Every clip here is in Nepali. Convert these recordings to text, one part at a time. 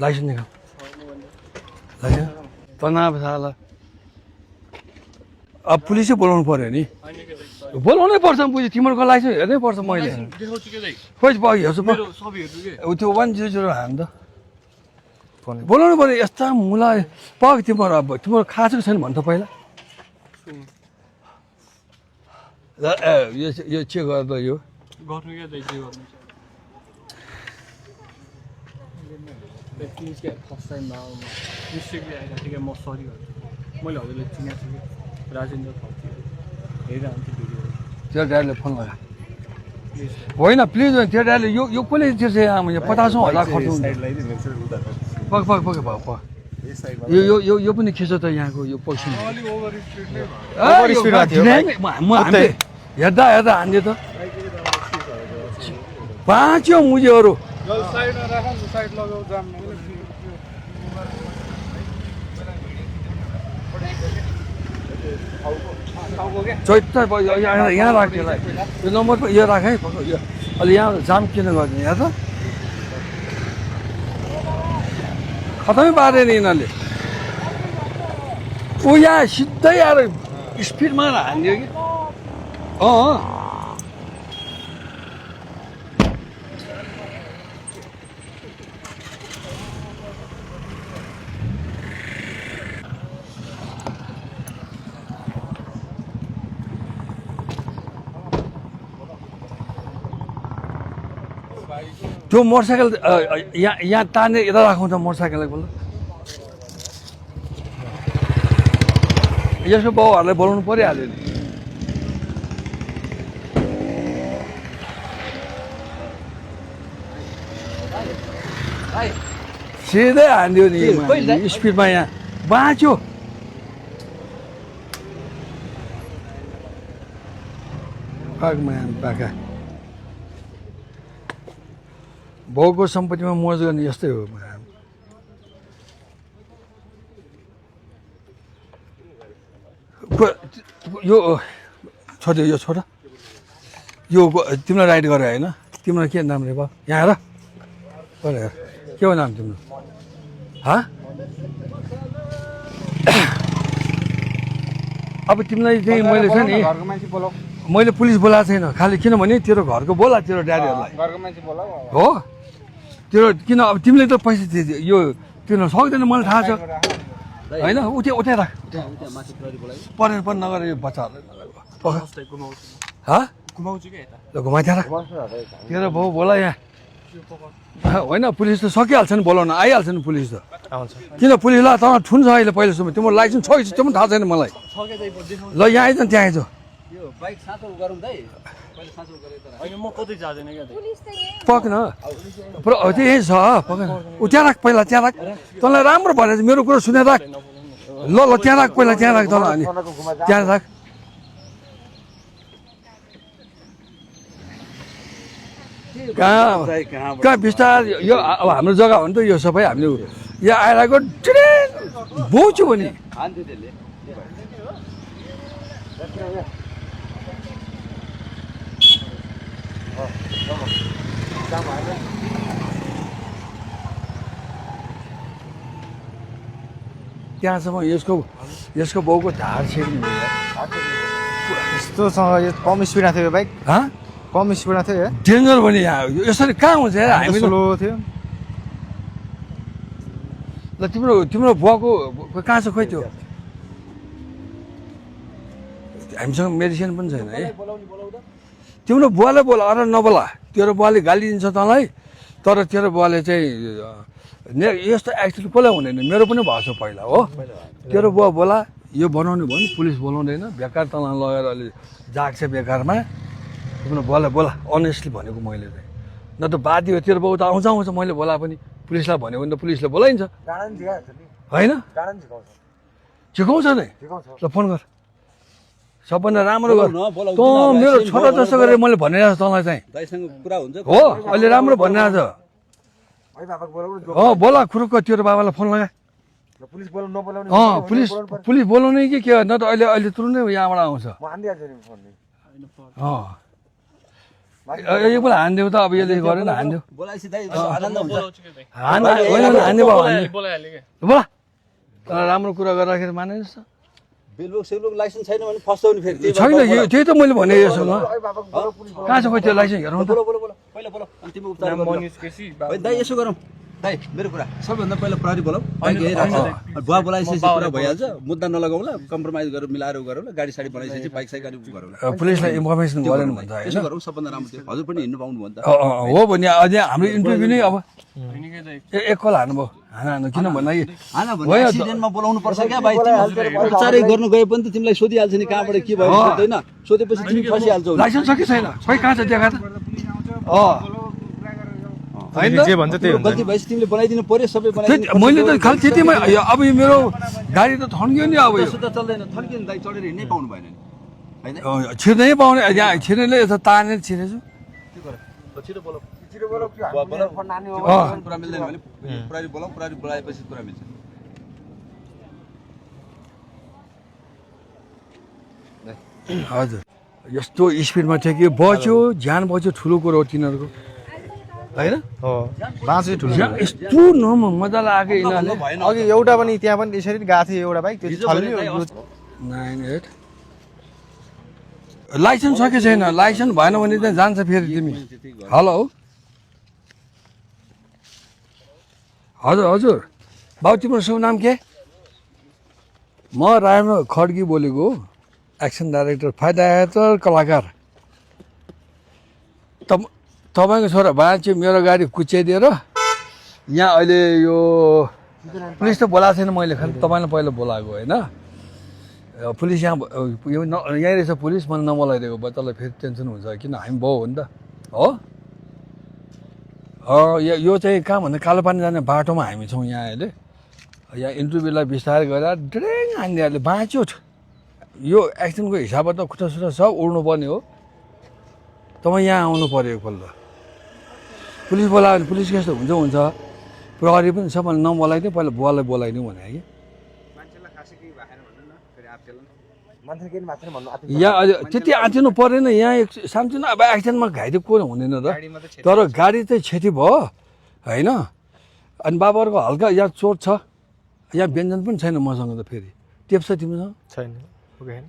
लाइसेन्स निकाल लाइसेन्स तनाव साला अब पुलिसै बोलाउनु पर्यो नि बोलाउनै पर्छ बुझ्यो तिमीहरूको लाइसेन्स हेर्नै पर्छ मैले खोइ भयो हेर्छु त्यो 100 हान त बोलाउनु पर्यो यस्ता मुला पग तिम्रो अब तिम्रो खासको छैन भन् त पहिला यो चेक गर्दा यो गर्नु के दाइ के गर्नु प्लिज के फर्स्ट टाइम मिस्टेकले आएर ठिकै म सरी गर्छु मैले हजुरले चिनेको छु कि राजेन्द्र खल्ती हेरिरहन्छु भिडियो त्यो ड्राइभरले फोन लगा होइन प्लिज त्यो ड्राइभरले यो कसले तिर्छ यहाँ 50,000 खर्च हुन्छ पग पग पग पग पग यो पनि खिच त यहाँको यो पैसा हेर्दा हेर्दा हान्दियो त पाँच्यो मुजेहरू चैत्य यहाँ राख यसलाई यो नम्बर पनि यो राख है अहिले यहाँ जाम किन गर्ने यहाँ त खतमै पारेन यिनीहरूले ऊ यहाँ सिधै आएर स्पिडमा हान्दियो कि त्यो मोटरसाइकल यहाँ तान्ने यता राखौँ त मोटरसाइकललाई बोल्नु यसको बाउहरूलाई बोलाउनु परिहाल्यो नि सिधै हान्दियो नि स्पिडमा यहाँ बाँच्यो पाका बाउको सम्पत्तिमा मर्ज गर्ने यस्तै हो यो छोड्यो यो छोड यो तिमीलाई राइड गरे होइन तिम्रो के नाम रे बा यहाँ हेर के हो नाम तिम्रो अब तिमीलाई चाहिँ मैले छ नि मैले पुलिस बोलाएको छैन खालि किनभने तेरो घरको बोला तेरो ड्याडीहरूलाई हो तेरो किन अब तिमीले त पैसा यो तिर्न सक्दैन मलाई थाहा छ होइन उठ्या राख परेर पनि नगर यो बच्चाहरूलाई घुमाइदिएर तेरो बाउ बोला यहाँ होइन पुलिस त सकिहाल्छ नि बोलाउन आइहाल्छ नि पुलिस त किन पुलिसलाई त ठुन छ अहिले पहिलासम्म तिम्रो लाइसेन्स छ कि त्यो पनि थाहा छैन मलाई ल यहाँ आइज त्यहाँ आइज पक न यही छ पक ऊ त्यहाँ राख पहिला त्यहाँ राख तँलाई राम्रो भनेर मेरो कुरो सुनेर राख ल त्यहाँ राख पहिला त्यहाँ राख तँलाई अनि त्यहाँ राख कहाँ बिस्तार यो अब हाम्रो जग्गा हो नि त यो सबै हामीले यहाँ आइरहेको ट्रेन बोच्यो भने त्यहाँसम्म यसको बाउको ढाड छेक्ने यस्तोसँग कम स्पिडमा थियो बाइक कम स्पिडमा थियो डेन्जर भने यहाँ यसरी कहाँ हुन्छ हामी स्लो थियो ल तिम्रो बुवाको कहाँ छ खोइ त्यो हामीसँग मेडिसिन पनि छैन है तिम्रो बुवालाई बोला अरू नबोला तेरो बुवाले गाली दिन्छ तँलाई तर तेरो बुवाले चाहिँ यस्तो एक्सिडेन्ट कसलाई हुँदैन मेरो पनि भएको छ पहिला हो तेरो बुवा बोला यो बनाउने भयो नि पुलिस बोलाउँदैन बेकार तँलाई लगेर अहिले जाग्छ बेकारमा तिम्रो बुवालाई बोला अनेस्टली भनेको मैले चाहिँ न त बाध्य हो तेरो बाउ त आउँछ मैले बोला पनि पुलिसलाई भन्यो भने त पुलिसले बोलाइन्छ होइन सिकाउँछ नि ल फोन गर सबभन्दा राम्रो गर तँ मेरो छोरा जस्तो गरेर मैले भनिरहेको छु तँलाई चाहिँ हो अहिले राम्रो भनिरहेको छ बोला खुरुक्क तेरो बाबालाई फोन लगा पुलिस बोलाउने कि के न त अहिले तुरुन्तै यहाँबाट आउँछ एकपल्ट हानिदेऊ त अब यसले गरेन हानिदेऊ बोलाएपछि दाइ आनन्द हुन्छ बोलाउँछु कि भाइ हान्ने भयो हान्ने बोलाइहाल्यो क्या बोला तर राम्रो कुरा गर्दाखेरि मानेस् त बिलबुक सिलबुक लाइसेन्स छैन भने फस्टाउने फेरि त्यही छैन यो त्यही त मैले भने यसोसँग कहाँ छ खोइ त्यो लाइसेन्स हेरौँ त बोलो बोलो बोलो पहिला बोलो अनि तिमी उपचार नाम गर्नु मनिष केसी होइन दाइ यसो गरौँ दाइ मेरो कुरा सबैभन्दा पहिला प्रहरी बोलाऊ बाइक यही राख्छ बुवा बोलाइसकेपछि कुरा भइहाल्छ मुद्दा नलगाउँला कम्प्रोमाइज गरेर मिलाएर गरौँ गाडी साडी बनाइसकेपछि बाइक साइक गाडी गरौँ पुलिसलाई इन्फर्मेसन गरेन भन्छ यसो होइन गरौँ सबभन्दा राम्रो त्यो हजुर पनि हिँड्नु पाउनु भयो नि त हो भने अझै हाम्रो इन्टरभ्यू नै अब निकै दाइ एक कल हान्नुभयो हानु किन भन्दाखेरि होइन भने एक्सिडेन्टमा बोलाउनु पर्छ क्या भाइ तिमी उपचारै गर्नु गए पनि त तिमीलाई सोधिहाल्छ नि कहाँबाट के भयो होइन सोधेपछि तिमी फसिहाल्छौ लाइसेन्स छ कि छैन खोइ कहाँ छ देखा त होइन जे भन्छ त्यही हुन्छ गल्ती भएपछि तिमीले बनाइदिनु पर्यो सबै बनाइदिनु मैले त खालि त्यतिमै अब यो मेरो गाडी त थन्कियो नि अब यो सुत्ता चल्दैन थन्कियो नि दाइ चढेर हिँड्नै पाउनु भएन नि होइन छिर्नै पाउने यहाँ छिर्नेले यता तानेर छिरेछु छिटो बोलाऊ अँ कुरा मिल्दैन भने प्रहरी बोलाऊ प्रहरी बोलाएपछि कुरा मिल्छ हजुर यस्तो स्पिडमा ठेक्यो बच्यो ज्यान बच्यो ठुलो कुरो हो तिनीहरूको होइन हो बाँच्यो ठुलो यस्तो मजाले आएको यिनीहरूले अघि एउटा पनि त्यहाँ पनि यसरी गएको थियो एउटा बाइक त्यो छल्यो 98 लाइसेन्स छ कि छैन लाइसेन्स भएन भने चाहिँ जान्छ फेरि तिमी हेलो हजुर हजुर बाबु तिम्रो शुभ नाम के म रायमा खड्गी बोलेको एक्सन डाइरेक्टर फाइट डाइरेक्टर कलाकार तपाईँको छोरा बाँच्यो मेरो गाडी कुच्याइदिएर यहाँ अहिले यो पुलिस त बोलाएको छैन मैले खालि तपाईँलाई पहिला बोलाएको होइन पुलिस यहाँ यहीँ रहेछ पुलिस मैले नबोलाइदिएको भए तँलाई फेरि टेन्सन हुन्छ किन हामी बाउ हो नि त हो यो चाहिँ कहाँ भन्दा कालोपानी जाने बाटोमा हामी छौँ यहाँ अहिले यहाँ इन्टरभ्यूलाई बिस्तारै गरेर ड्रेङ हान्नेहरूले बाँच्यो यो एक्सिडेन्टको हिसाबमा त खुट्टा सुट्टा सब उड्नु पर्ने हो तपाईँ यहाँ आउनु पऱ्यो एकपल्ट पुलिस बोलायो भने पुलिस कस्तो हुन्छ हुन्छ प्रहरी पनि छ भने नबोलाइदियो पहिला बुवालाई बोलाइदिउँ भने कि यहाँ अहिले त्यति आँटिनु परेन यहाँ सानोतिनो अब एक्सिडेन्टमा घाइते को हुँदैन र तर गाडी चाहिँ क्षति भयो होइन अनि बाबाहरूको हल्का यहाँ चोट छ यहाँ व्यञ्जन पनि छैन मसँग त फेरि टेप छ तिमीसँग छैन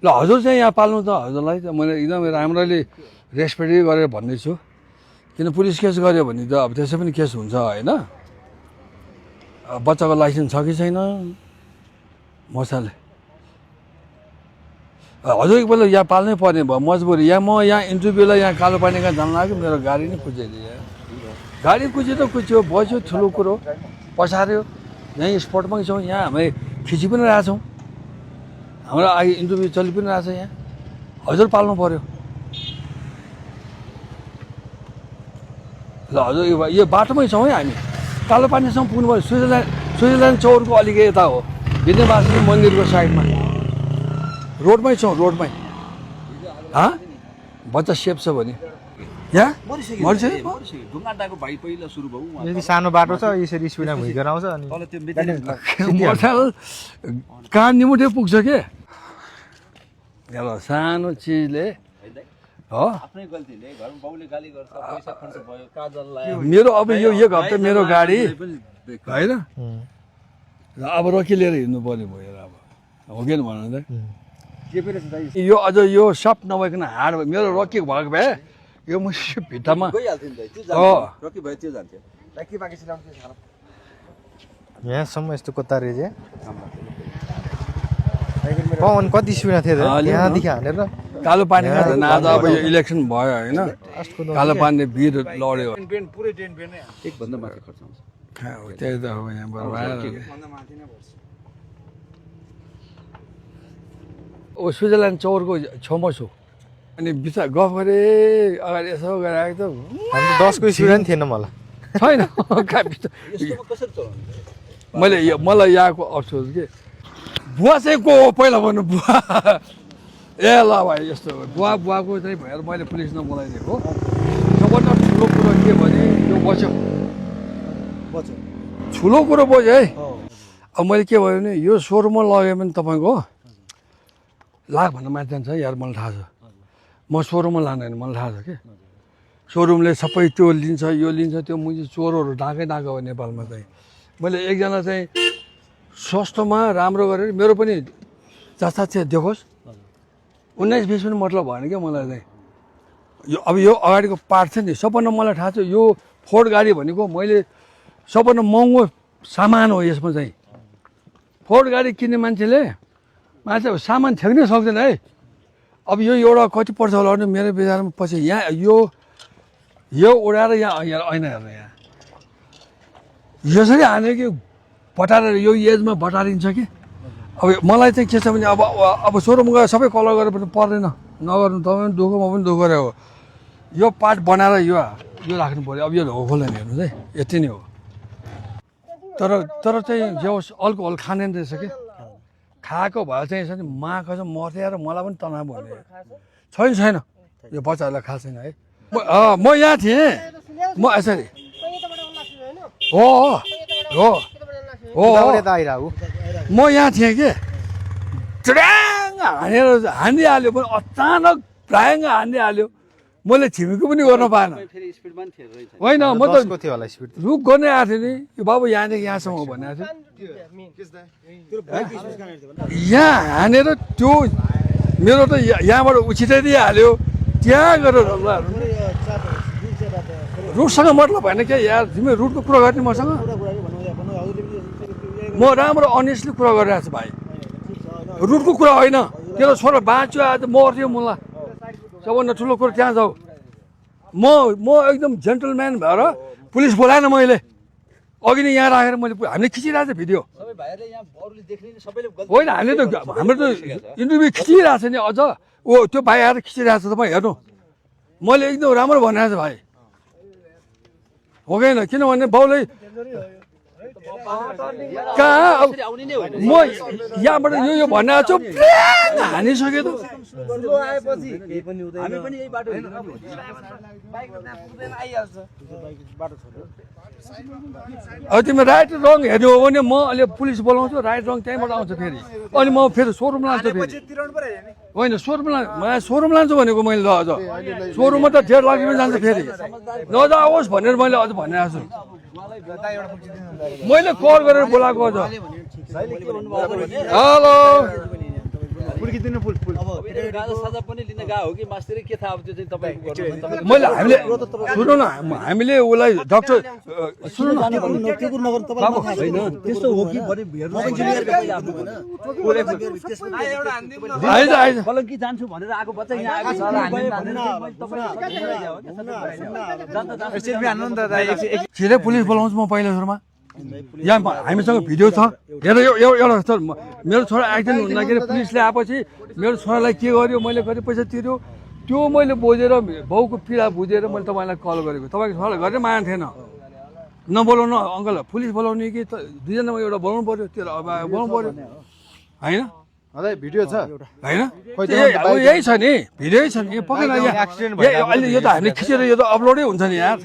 ल हजुर चाहिँ यहाँ पाल्नु त हजुरलाई त मैले एकदमै राम्ररी रेस्पेक्ट गरेर भन्दैछु किन पुलिस केस गऱ्यो भने त अब त्यसै पनि केस हुन्छ होइन बच्चाको लाइसेन्स छ कि छैन मसाले हजुर एकपल्ट यहाँ पाल्नै पर्ने भयो मजबुरी यहाँ म यहाँ इन्टरभ्यूलाई यहाँ कालो पानी कहाँ जानु लाग्यो मेरो गाडी नै कुच्याइदियो गाडी कुच्यो त कुच्यो बस्यो ठुलो कुरो पछार्यो यहीँ स्पटमै छौँ यहाँ हामी खिची पनि रहेछौँ हाम्रो अहिले इन्टरभ्यू चलि पनि रहेछ यहाँ हजुर पाल्नु पऱ्यो ल हजुर यो बाटोमै छौँ है हामी कालो पानीसम्म पुग्नु पऱ्यो स्विजरल्यान्ड चौरको अलिक यता हो विद्यावासिनी मन्दिरको साइडमा रोडमै छौँ रोडमै बच्चा सेफ छ भने यहाँ ढुङ्गाटाको भाइ पहिला सुरु भयो यदि सानो बाटो छ यसरी स्पिडमा भुइँकेर आउँछ अनि मोटरसाइकल कहाँ निमुठे पुग्छ के सानो चिजले हो आफ्नै गल्तीले घरमा बाउले गाली गर्छ पैसा खर्च भयो काजल लायो मेरो अब यो एक हप्ता मेरो गाडी होइन अब रोकी लिएर हिँड्नु पर्ने भयो अब हो कि भन्नु त यो अझ यो सप नभइकन हाड मेरो रोकी भएको भए यो म भित्तामा गइहाल्थ्यो नि त्यो रोकी भयो त्यो जान्थ्यो यहाँसम्म यस्तो कता रहेछ पवन कति स्पिडमा थियो यहाँदेखि हालेर कालो पानीमा झन् आज अब यो इलेक्सन भयो होइन कालो पानीले भिड लड्यो एकभन्दा माथि खर्च हुन्छ त्यही त हो यहाँ बर्बाद ओ स्विजरल्यान्ड चौरको छेउमा छु अनि बिचा गफ गरेँ अगाडि यसो गराएको त हामी 10 को स्पिड पनि थिएन मलाई छैन यस्तोमा कसरी चलाउनु मलाई यहाँको अफसोस के बुवा चाहिँ को हो पहिला भन्नु बुवा ए ल भाइ यस्तो बुवाको चाहिँ भएर मैले पुलिस नबोलाइदिएको सबभन्दा ठुलो कुरो के भने यो बच्यो ठुलो कुरो बच्यो है अब मैले के भयो भने यो सोरुममा लगेँ भने तपाईँको लाखभन्दा माथि जान्छ यार मलाई थाहा छ म सोरुममा लाँदैन मलाई थाहा छ कि सोरुमले सबै त्यो लिन्छ यो लिन्छ त्यो मुझे चोरहरू ढाकै ढाको हो नेपालमा चाहिँ मैले एकजना चाहिँ सस्तोमा राम्रो गरेर मेरो पनि जस्ता चाहिँ देखोस् 19-20 पनि मतलब भएन क्या मलाई चाहिँ यो अब यो अगाडिको पार्ट छ नि सबभन्दा मलाई थाहा छ यो फोर्ड गाडी भनेको मैले सबभन्दा महँगो सामान हो यसमा चाहिँ फोर्ड गाडी किन्ने मान्छे सामान ठेक्नै सक्दैन है अब यो एउटा कति पर्छ होला भने मेरो बजारमा पछि यहाँ यो उडाएर यहाँ ऐना हेर्नु यहाँ यसरी हाने कि बटारेर यो एजमा बटारिन्छ कि अब मलाई चाहिँ के छ भने अब सोरुम गएर सबै कलर गरेर पनि पर्दैन नगर्नु तपाईँ पनि दुःख म पनि दुःख गरे हो यो पार्ट बनाएर यो राख्नु पऱ्यो अब यो खोल्दैन हेर्नु चाहिँ यति नै हो तर चाहिँ जे होस् अल्कोहल खाने रहेछ कि खाएको भए चाहिँ यसरी माको चाहिँ मर्थे र मलाई पनि तनाव हुने छैन यो बच्चाहरूलाई खाएको छैन है म यहाँ थिएँ म यसरी हो हो हो म यहाँ थिएँ कि च्ड्याङ हानिहाल्यो पनि अचानक प्रायङ हानिहाल्यो मैले छिमेको पनि गर्न पाएन होइन म त रुख गर्नै आएको थिएँ नि यो बाबु यहाँदेखि यहाँसम्म भनेको थियो यहाँ हानेर त्यो मेरो त यहाँबाट उछिटाइदिइहाल्यो त्यहाँ गएर रुटसँग मतलब भएन क्या यार तिमी रुटको कुरा गर्ने मसँग म राम्रो अनेस्टली कुरा गरिरहेको छु भाइ रुटको कुरा होइन तेरो छोरा बाँच्यो आज मर्थ्यो मलाई सबभन्दा ठुलो कुरो त्यहाँ जाऊ म एकदम जेन्टलम्यान भएर पुलिस बोलाएन मैले अघि नै यहाँ राखेर मैले हामीले खिचिरहेको छ भिडियो होइन हामीले त हाम्रो त इन्टरभ्यू खिचिरहेको छ नि अझ त्यो भाइ आएर खिचिरहेको छ तपाईँ हेर्नु मैले एकदम राम्रो भनिरहेको छु भाइ हो कि होइन किनभने बाउले कहाँ अब म यहाँबाट यो भनेको छु हानिसक्यो त अब तिमी राइट रङ हेर्नु हो भने म अहिले पुलिस बोलाउँछु राइट रङ त्यहीँबाट आउँछ फेरि अनि म फेरि सोरुम लान्छु फेरि होइन सोरुम लान्छु भनेको मैले ल अझ सोरुममा त 1.5 लाख रुपियाँ जान्छ फेरि नजाओस् भनेर मैले अझ भनिरहेको छु मैले कल गरेर बोलाएको अझ हेलो मैले सुन्नु न हामीले उसलाई डक्टर सुन्नु न छिटै पुलिस बोलाउँछु म पहिला सुरुमा यहाँ हामीसँग भिडियो छ हेर एउटा मेरो छोरा एक्सिडेन्ट हुँदाखेरि पुलिसले आएपछि मेरो छोरालाई के गर्यो मैले कति पैसा तिर्यो त्यो मैले बुझेर बाउको पीडा बुझेर मैले तपाईँलाई कल गरेको तपाईँको छोरालाई घरै माया थिएन नबोलाउनु अङ्कल पुलिस बोलाउने कि दुईजनामा एउटा बोलाउनु पऱ्यो त्यो बोलाउनु पऱ्यो होइन भिडियो छ होइन यही छ नि भिडियो छ नि पक्कै अहिले यो त हामीले खिचेर यो त अपलोडै हुन्छ नि यार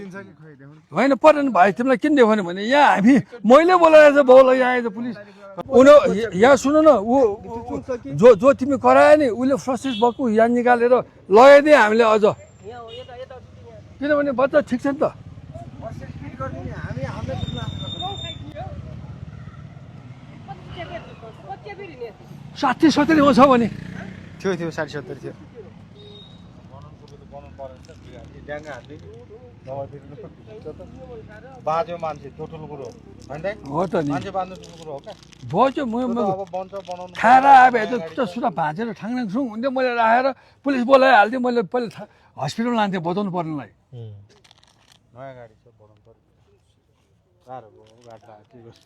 होइन परेन भाइ तिमीलाई किन देखाउने भने यहाँ हामी मैले बोलाएर चाहिँ बाउलाई यहाँ आएछ पुलिस यहाँ सुन न ऊ जो तिमी करायो नि उसले फ्रस्ट्रेट भएको यहाँ निकालेर लगाइदिए हामीले अझ किनभने बच्चा ठिक छ नि त 60-70 छ भने थियो 60-70 थियो बाँच्यो मान्छे ठुलो कुरो हो त नि बच्यो म खाएर आएपछि त सुधा भाँचेर ठाङनाङ सुङ हुन्थ्यो मैले राखेर पुलिस बोलाइहाल्थेँ मैले पहिला हस्पिटल लान्थेँ बचाउनु पर्नेलाई नयाँ गाडी छ बनाउनु पर्यो साह्रो भयो गाडी के गर्छ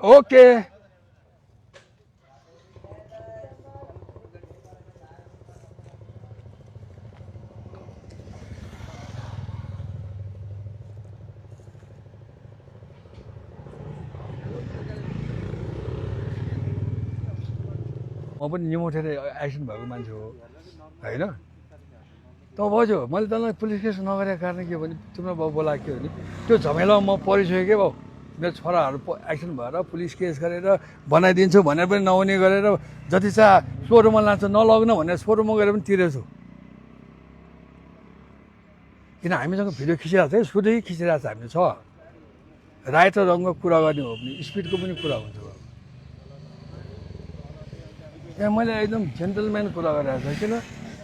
ओके म पनि निमोठेर एक्सिडेन्ट भएको मान्छे हो होइन त बज्यो मैले तँलाई पुलिस केस नगरेको कारण के भने तिम्रो बाउ बोलाएको के हो नि त्यो झमेलामा म परिसकेँ के बाउ मेरो छोराहरू एक्सिडेन्ट भएर पुलिस केस गरेर बनाइदिन्छु भनेर पनि नहुने गरेर जति चाहिँ सोरुममा लान्छ नलग्न भनेर सोरुममा गएर पनि तिरेछु किन हामीसँग भिडियो खिचिरहेको थियो सुरुदेखि खिचिरहेको छ हामीले छ राइट र रङको कुरा गर्ने हो भने स्पिडको पनि कुरा हुन्छ त्यहाँ मैले एकदम जेन्टलम्यान कुरा गरिरहेको छु किन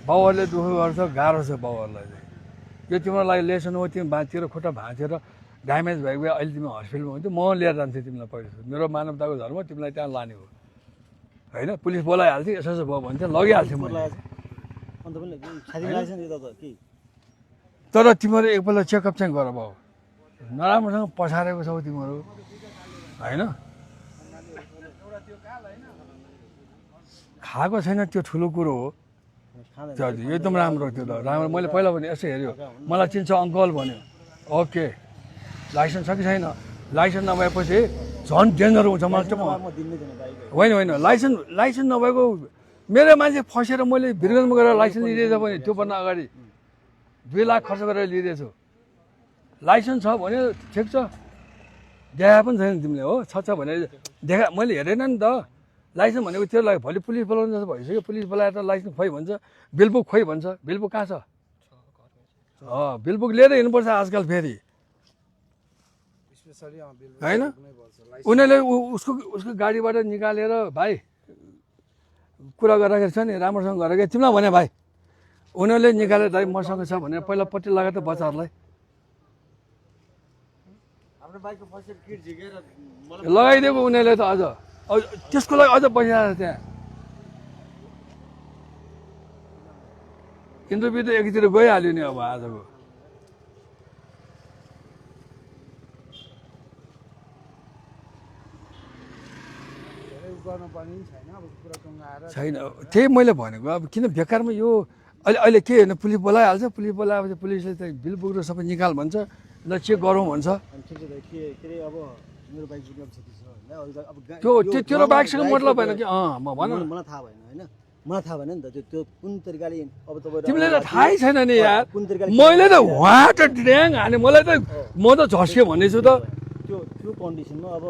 बाउहरूले दुःख गर्छ गाह्रो छ बाउहरूलाई चाहिँ यो तिम्रो लागि लेसन हो तिमी तेरो खुट्टा भाँचेर ड्यामेज भएको भए अहिले तिमी हस्पिटलमा हुन्थ्यो म लिएर जान्थेँ तिमीलाई पहिला मेरो मानवताको धर्म तिमीलाई त्यहाँ लाने हो होइन पुलिस बोलाइहाल्थ्यो यसो यसो भयो भने चाहिँ लगिहाल्थ्यो मैले तर तिमीहरू एकपल्ट चेकअप चाहिँ गर बाउ नराम्रोसँग पछारेको छौ तिमीहरू होइन खाएको छैन त्यो ठुलो कुरो हो त्यो एकदम राम्रो त्यो त राम्रो मैले पहिला भने यसो हेऱ्यो मलाई चिन्छ अङ्कल भन्यो ओके लाइसेन्स छ कि छैन लाइसेन्स नभएपछि झन् डेन्जर हुन्छ मलाई होइन होइन लाइसेन्स नभएको मेरो मान्छे फसेर मैले भिरगन्जमा गएर लाइसेन्स लिइदिएछ भने त्योभन्दा अगाडि 2 लाख खर्च गरेर लिइदिएछु लाइसेन्स छ भने ठिक छ देखा पनि छैन तिमीले हो छ भने देखा मैले हेरेन नि त लाइसेन्स भनेको त्यो लाग्यो भोलि पुलिस बोलाउनु जस्तो भइसक्यो पुलिस बोलाएर त लाइसेन्स खोइ भन्छ बिलबुक खोइ भन्छ बिलबुक कहाँ छ बिलबुक लिएर हिँड्नुपर्छ आजकल फेरि होइन उनीहरूले उसको गाडीबाट निकालेर भाइ कुरा गर्दाखेरि छ नि राम्रोसँग गरेको तिमीलाई भने भाइ उनीहरूले निकालेर दाइ मसँग छ भनेर पहिला पट्टि लगाएर त बच्चाहरूलाई लगाइदिएको उनीहरूले त अझ त्यसको लागि अझ बसिरहेको त्यहाँ इन्द्रबी त एकीतिर गइहाल्यो नि अब आजको छैन त्यही मैले भनेको अब किन बेकारमा यो अहिले के होइन पुलिस बोलाइहाल्छ पुलिस बोलाएपछि पुलिसले चाहिँ बिल बुक र सबै निकाल भन्छ ल चेक गरौँ भन्छ त्यो तेरो बाइकसँग मतलब भएन कि म भन मलाई थाहा भएन होइन मलाई थाहा भएन नि त त्यो कुन तरिकाले अब तपाईँ तिमीलाई त थाहै छैन नि यार मैले त उहाँ त ड्याङ हाने मलाई त म त झस्के भनेछु त त्यो कन्डिसनमा अब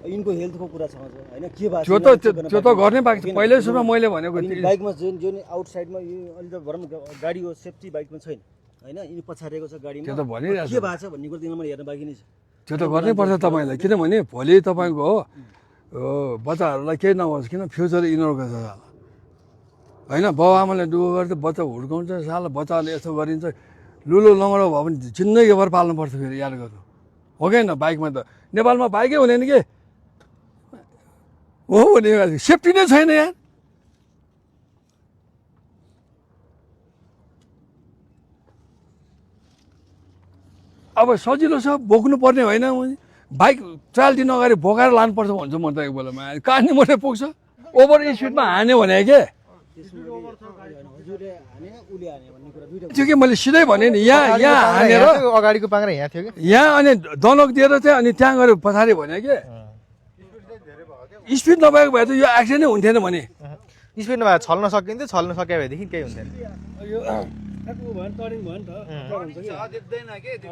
यिनको हेल्थको कुरा छ होइन के भएको त्यो त गर्ने बाइक पहिल्यै सुरुमा मैले भनेको बाइकमा जुन आउटसाइडमा यो अहिले त भरौँ गाडी हो सेफ्टी बाइकमा छैन होइन यिनी पछाडिएको छ गाडीमा त्यो त भनिरहेको के भएको छ भन्ने कुरो तिमीलाई हेर्न बाँकी नै छ त्यो त गर्नै पर्छ तपाईँलाई किनभने भोलि तपाईँको बच्चाहरूलाई केही नहोस् किन फ्युचर यिनीहरूको छ होइन बाउ आमाले दुःख गर्छ बच्चा हुर्काउँछ साल बच्चाहरूले यस्तो गरिन्छ लुलो लङ्गडो भयो भने जिन्दगीभर पाल्नुपर्छ फेरि याद गर्नु हो कि होइन बाइकमा त नेपालमा बाइकै हुँदैन के हो भने सेफ्टी नै छैन यार अब सजिलो छ बोक्नु पर्ने होइन बाइक ट्रायल दिन अगाडि बोकाएर लानुपर्छ भन्छु म त एक बेलामा कहाँनिर मात्रै पुग्छ ओभर स्पिडमा हान्यो भने के त्यो के मैले सिधै भने नि यहाँ हानेर अगाडिको पाङ्रा यहाँ थियो कि यहाँ अनि दनक दिएर चाहिँ अनि त्यहाँ गएर पछाडि भने के स्पिड नभएको भए त यो एक्सिडेन्टै हुन्थेन भने स्पिड नभए छल्न सकिन्थ्यो छल्न सके भएदेखि केही हुन्थेन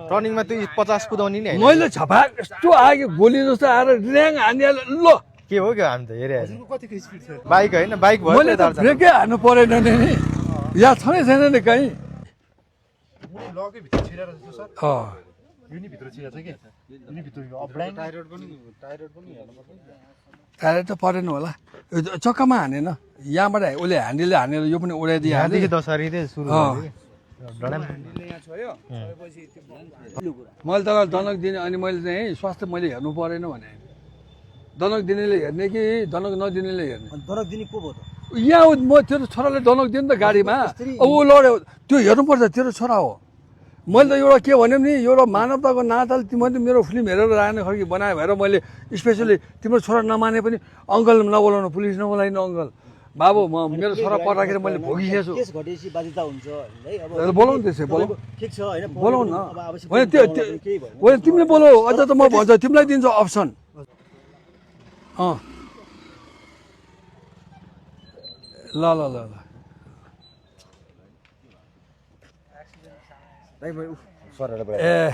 टर्निङमा त्यो 50 कुदाउने नि मैले छपा यस्तो आयो गोली जस्तो आएर ड्याङ हानिहाल्यो ल के हो क्या हामी त हेरिहाल्छ बाइक होइन बाइक भयो मैले त ब्रेकै हान्नु परेन नि यहाँ छँदै छैन नि कहीँ टायर त परेन होला चक्कामा हानेन यहाँबाट उसले ह्यान्डलले हानेर यो पनि उडाइदियो मैले तँलाई दनक दिने अनि मैले चाहिँ स्वास्थ्य मैले हेर्नु परेन भने दनक दिनेले हेर्ने कि दनक नदिनेले हेर्ने दनक दिने को भयो त यहाँ म तेरो छोराले दनक दिनु त गाडीमा अब ऊ लड्यो त्यो हेर्नुपर्छ तेरो छोरा हो मैले त एउटा के भन्यो नि एउटा मानवताको नाताले तिमीले मेरो फिल्म हेरेर राख्ने खालको बनायो भएर मैले स्पेसली तिम्रो छोरा नमाने पनि अङ्कल नबोलाउनु पुलिस नबोलाइनु अङ्कल बाबु म मेरो छोरा पठाएर मैले भोगिसकेछु केस घटेपछि बाध्यता हुन्छ है अब बोलाउनु त्यसै बोलाउ ठिक छ हैन बोलाउ न होइन त्यो होइन तिमीले बोलाऊ अझ त म भन्छु तिमीलाई दिन्छु अप्सन ल ल ल ल सरहरूले ए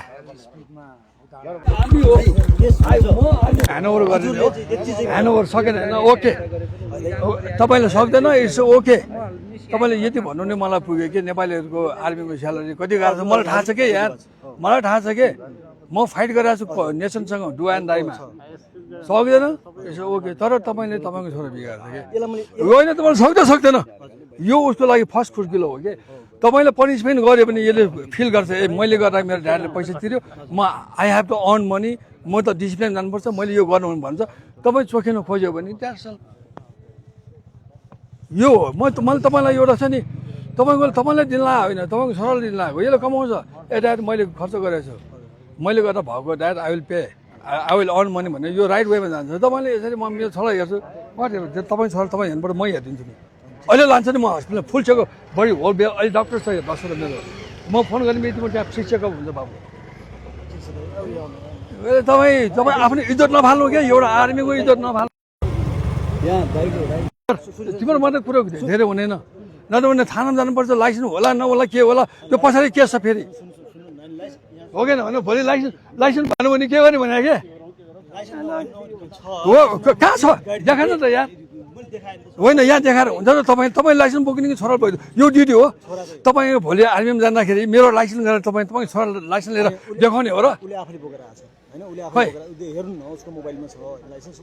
ह्यान्डओभर गरिदिनु हो ह्यान्डओभर सकेन होइन ओके तपाईँले सक्दैन इट्स ओके तपाईँले यति भन्नु नै मलाई पुग्यो कि नेपालीहरूको आर्मीको स्यालेरी कति गाह्रो छ मलाई थाहा छ कि यार मलाई थाहा छ कि म फाइट गरिरहेको छु नेसनसँग डु एन्ड डाईमा सक्दैन इट्स ओके तर तपाईँले तपाईँको छोरा बिगार्छ कि होइन तपाईँले सक्दैन यो उसको लागि फर्स्ट खुर्किलो हो कि तपाईँले पनिसमेन्ट गऱ्यो भने यसले फिल गर्छ ए मैले गर्दा मेरो ड्याडीले पैसा तिर्यो म I have to earn money म त डिसिप्लिन जानुपर्छ मैले यो गर्नु भन्छ तपाईँ चोखिनु खोज्यो भने द्याट्स अल यो हो मैले तपाईँलाई एउटा छ नि तपाईँले दिन ला होइन तपाईँको छोराले दिन लगाएको यसले कमाउँछ ए ड्याड मैले खर्च गरेको छु मैले गर्दा भएको dad I will pay I will earn money भने यो राइट वेमा जान्छ तपाईँले यसरी म मेरो छोरा हेर्छु तपाईँ छोरा तपाईँ हेर्नुबाट म हेरिदिन्छु नि अहिले लान्छ नि म हस्पिटलमा फुल चेकअप बडी होल बे अहिले डक्टर छ बसेर मेरो म फोन गर्ने बित्तिमा त्यहाँ फ्री चेकअप हुन्छ बाबु तपाईँ आफ्नो इज्जत नफाल्नु क्या एउटा आर्मीको इज्जत नफाल्नु तिम्रो मात्रै कुरो धेरै हुँदैन नत्र भने थानामा जानुपर्छ लाइसेन्स होला नहोला के होला त्यो पछाडि के छ फेरि हो कि भने भोलि लाइसेन्स भन्नु भने के गर्ने भने के हो कहाँ छ देखाएन त यार होइन यहाँ देखाएर हुन्छ त तपाईँ लाइसेन्स बोक्ने कि छोरा भयो यो ड्युटी हो तपाईँ भोलि आर्मीमा जाँदाखेरि मेरो लाइसेन्स गरेर तपाईँ छोरा लाइसेन्स लिएर देखाउने हो र खै हेर्नु न उसको मोबाइलमा छ लाइसेन्स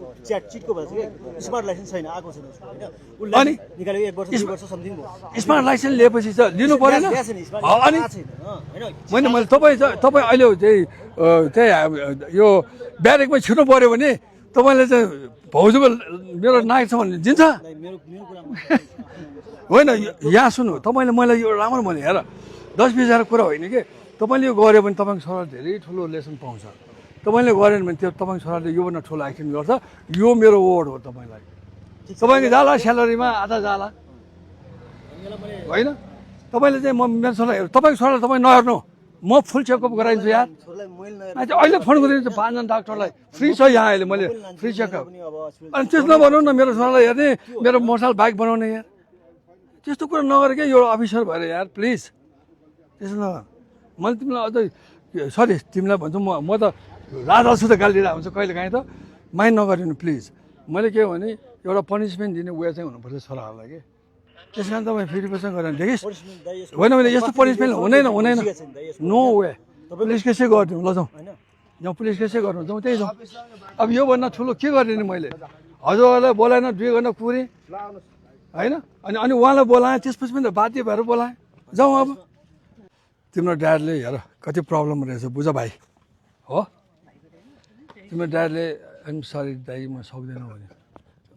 चिटको भएछ कि स्मार्ट लाइसेन्स छैन आएको छैन उसको होइन अनि निकालेको 1 वर्ष 2 वर्ष समथिङ भयो स्मार्ट लाइसेन्स लिएपछि चाहिँ लिनु परेन अनि मैले तपाईँ अहिले चाहिँ यो ब्यारेकमा छिर्नु पऱ्यो भने तपाईँले चाहिँ भाउजूको मेरो नागरिक छ भने दिन्छ होइन यहाँ सुन्नु तपाईँले मलाई यो राम्रो भने हेर 10-20 कुरा होइन कि तपाईँले यो गऱ्यो भने तपाईँको छोराले धेरै ठुलो लेसन पाउँछ तपाईँले गरेन भने त्यो तपाईँको छोराले योभन्दा ठुलो एक्सन गर्छ यो मेरो वर्ड हो तपाईँलाई तपाईँको जाला स्यालेरीमा आधा जाला होइन तपाईँले चाहिँ म मेरो छोरा तपाईँको छोरालाई तपाईँ नहेर्नु म फुल चेकअप गराइदिन्छु यार अहिले फोन गरिदिन्छु 5 जना डाक्टरलाई फ्री छ यहाँ अहिले मैले फ्री चेकअप अनि त्यस्तो नभनौँ न मेरो छोरालाई हेर्ने मेरो मोटरसाइकल बाइक बनाउने यार त्यस्तो कुरा नगरेर क्या यो अफिसर भएर यार प्लिज त्यस्तो नगर मैले तिमीलाई अझै सरी तिमीलाई भन्छु म त राजासित गाली दिएर हुन्छ कहिले काहीँ त माइन्ड नगरिदिनु प्लिज मैले के भने एउटा पनिसमेन्ट दिने वे चाहिँ हुनुपर्छ छोराहरूलाई कि त्यस कारण तपाईँ फेरि पछि गरेर देखिस् होइन भने यस्तो पनिसमेन्ट हुँदैन नो वे पुलिस केसै गरिदिउँ ल जाउँ यहाँ पुलिस केसै गर्नु जाउँ त्यही जाउँ अब योभन्दा ठुलो के गरिदिने मैले हजुरहरूलाई बोलाएन 2 घन्टा कुरेँ होइन अनि उहाँलाई बोलाएँ त्यसपछि पनि बाध्य भएर बोलाएँ जाउँ अब तिम्रो ड्याडले हेर कति प्रब्लम रहेछ बुझ भाइ हो तिम्रो ड्याडले आइम सरी दाइ म सक्दैनँ भने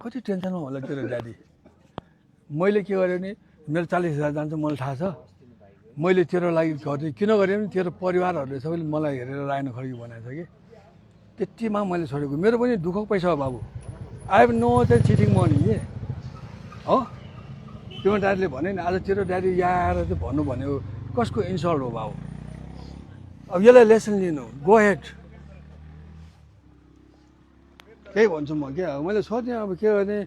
कति टेन्सनमा होला तेरो ड्याडी मैले के गरेँ भने मेरो 40,000 जान्छ मलाई थाहा छ मैले तेरो लागि गरेँ किन गरेँ भने तेरो परिवारहरूले सबैले मलाई हेरेर रायन खड्की बनाएको छ कि त्यतिमा मैले छोडेको मेरो पनि दुःखको पैसा हो बाबु आई हेभ नो चाहिँ चिटिङ मनी के हो तिम्रो ड्याडीले भने नि आज तेरो ड्याडी यहाँ आएर चाहिँ भन्नु भनेको कसको इन्सल्ट हो बाबु अब यसलाई लेसन लिनु गो हेड त्यही भन्छु म क्या मैले सोधेँ अब के गर्ने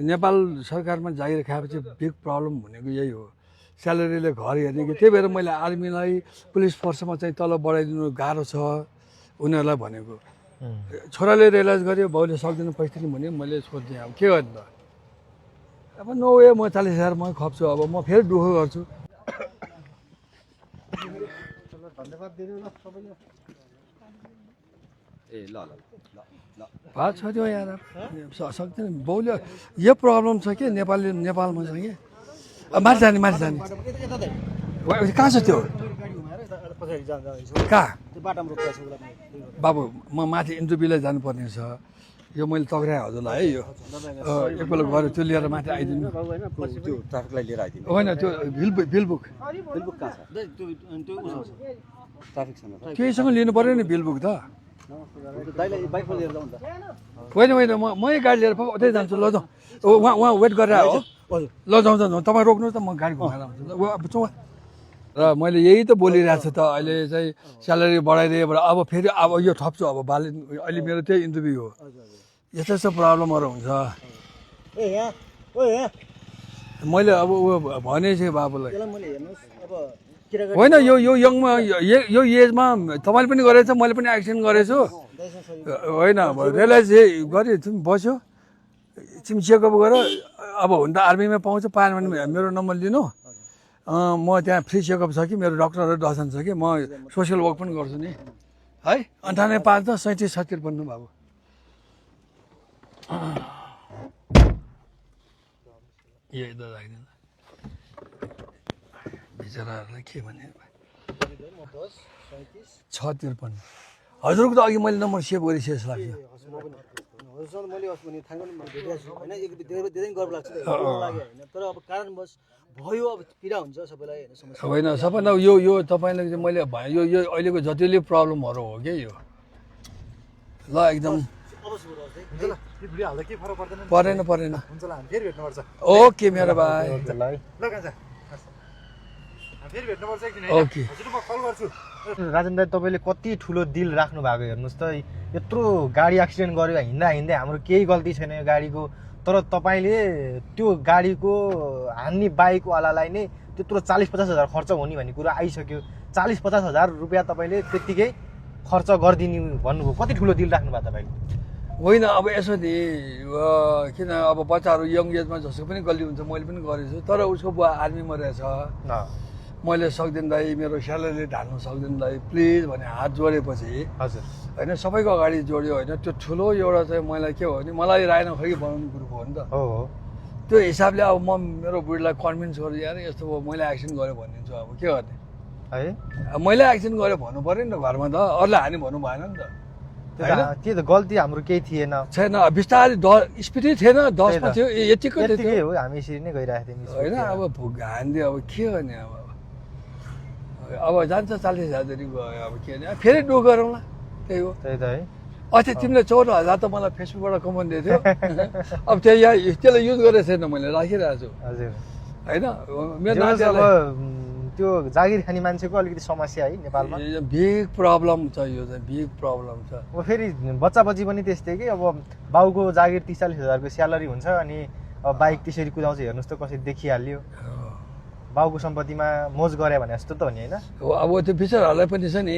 नेपाल सरकारमा जागिर खाएपछि बिग प्रब्लम भनेको यही हो स्यालेरीले घर हेर्ने कि त्यही भएर मैले आर्मीलाई पुलिस फोर्समा चाहिँ तल बढाइदिनु गाह्रो छ उनीहरूलाई भनेको छोराले रियलाइज गर्यो बाउले सक्दैन पैसा भने मैले सोध्थेँ अब के गर्ने त अब नो वे म 40,000 म खप्छु अब म फेरि दुःख गर्छु धन्यवाद दिनु न सबैले ए ल ल बात छ त्यो यार सक्दैन बाउले यो प्रब्लम छ कि नेपालमा छ कि माथि जाने कहाँ छ त्यो कहाँ बाबु म माथि इन्टरभ्यूलाई जानुपर्ने छ यो मैले तक्राएँ हजुरलाई है यो एकपल्ट गएर त्यो लिएर माथि आइदिनु त्यो ट्राफिकलाई लिएर आइदिनु होइन त्यो बिलबुक कहाँ छ ट्राफिक छैन केहीसँग लिनु पऱ्यो नि बिलबुक त दाइलाई बाइकमा लिएर जाउँ त होइन मै गाडी लिएर उतै जान्छु ल जाउँ उहाँ वेट गरेर हो ल जाउँ तपाईँ रोक्नुहोस् त म गाडी घुमाएर आउँछु जाउँ र मैले यही त बोलिरहेको छु त अहिले चाहिँ स्यालेरी बढाइदिएबाट अब फेरि अब यो थप्छु अब बाले अहिले मेरो त्यही इन्टरभ्यू हो यस्तो यस्तो प्रब्लमहरू हुन्छ मैले अब ऊ भने चाहिँ बाबुलाई मैले हेर्नुहोस् अब केटाकेटी होइन यो यङमा यो एजमा तपाईँले पनि गरेछ मैले पनि एक्सिडेन्ट गरेछु दाइसँग सही होइन रियलाइज गऱ्यो तिमी बस्यो तिमी चेकअप गर अब हुन त आर्मीमा पाउँछ पाएन भने मेरो नम्बर लिनु म त्यहाँ फ्री चेकअप छ कि मेरो डक्टरहरू दर्शन छ कि म सोसियल वर्क पनि गर्छु नि है 98 37 70 भन्नु बाबु यही त राख्दैन बिचराहरूलाई के भने 653 हजुरको त अघि मैले नम्बर सेभ गरेँ जस्तो लाग्छ हजुरसँग मैले अस्ति भने थाहा गर्नु भेटेको छु होइन एक धेरै गर्व लाग्छ लाग्यो होइन तर अब कारणवश भयो अब पीडा हुन्छ सबैलाई होइन समस्या होइन सबैलाई यो तपाईँले चाहिँ मैले यो अहिलेको जतिले प्रब्लमहरू हो क्या यो ल एकदम अवश्य बरु अझै हुन्छ ल यो भिडियो हाल्दा के फरक पर्दैन नि? परेन हुन्छ ल हामी फेरि भेट्नुपर्छ ओके मेरो भाइ ल कान्छा हामी फेरि भेट्नुपर्छ एकदिन ओके हजुर म कल गर्छु राजन दाइ तपाईँले कति ठुलो दिल राख्नु भएको हेर्नुहोस् त यत्रो गाडी एक्सिडेन्ट गर्यो हिँड्दा हिँड्दै हाम्रो केही गल्ती छैन यो गाडीको तर तपाईँले त्यो गाडीको हान्ने बाइकवालालाई नै त्यत्रो 40-50 हजार खर्च हुने भन्ने कुरा आइसक्यो 40-50 हजार रुपियाँ तपाईँले त्यत्तिकै खर्च गरिदिनु भन्नुभयो कति ठुलो दिल राख्नु भएको तपाईँले होइन अब यसो नि किन अब बच्चाहरू यङ एजमा जसको पनि गल्ती हुन्छ मैले पनि गरेछु तर उसको बुवा आर्मीमा रहेछ मैले सक्दिनँ दाइ मेरो स्यालेरीले ढाल्नु सक्दिनँ दाइ प्लिज भने हात जोडेपछि हजुर होइन सबैको अगाडि जोड्यो होइन त्यो ठुलो एउटा चाहिँ मलाई के हो भने मलाई रायन खर्की बनाउनु ग्रुप हो नि त हो त्यो हिसाबले अब म मेरो बुढीलाई कन्भिन्स गर्छु यार यस्तो भयो मैले एक्सिडेन्ट गरेँ भनिदिन्छु अब के गर्ने है अब मैले एक्सिडेन्ट गरेँ भन्नु पऱ्यो नि त घरमा त अरूले हानि भन्नु भएन नि त त्यो त गल्ती हाम्रो केही थिएन छैन बिस्तारै स्पिडै थिएन 10 मा थियो यतिकै यत्तिकै थियो हो हामी यसरी नै गइरहेको थियौँ होइन अब हानिदियो अब के गर्ने अब जान्छ 40,000 जति गयो अब के गर्ने फेरि डो गरौँला त्यही हो त्यही त है अस्ति तिमीले 14,000 त मलाई फेसबुकबाट कमाउनु दिएको थियो अब त्यसलाई युज गरेको छैन मैले राखिरहेको छु हजुर होइन मेरो जे होस्, अब नानीहरूलाई त्यो जागिर खाने मान्छेको अलिकति समस्या है नेपालमा बिग प्रब्लम छ यो चाहिँ बिग प्रब्लम छ अब फेरि बच्चा बच्ची पनि त्यस्तै कि अब बाउको जागिर 30-40 हजारको स्यालेरी हुन्छ अनि अब बाइक त्यसरी कुदाउँछ हेर्नुहोस् त कसरी देखिहाल्यो बाउको सम्पत्तिमा मोज गरे भने जस्तो त हो नि होइन अब त्यो बिचराहरूलाई पनि छ नि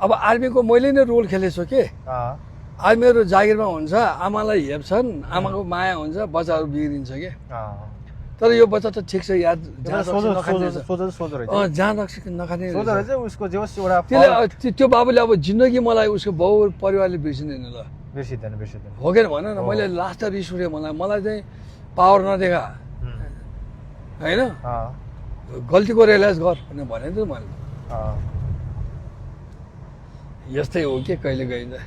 अब आर्मीको मैले नै रोल खेलेछु के आर्मीहरू जागिरमा हुन्छ आमालाई हेप्छन् आमाको माया हुन्छ बच्चाहरू बिग्रिन्छ के तर यो बच्चा त ठिक छ याद सोझो रहेछ जहाँ नखाने सोझो रहेछ उसको जे होस् एउटा त्यसले त्यो बाबुले अब जिन्दगी मलाई उसको बाउ परिवारले बिर्सिँदैन ल बिर्सिँदैन हो कि भन न मैले लास्ट रिस उठ्यो मलाई चाहिँ पावर नदेखा होइन गल्तीको रियलाइज गर भने त मैले यस्तै हो कि कहिले कहिले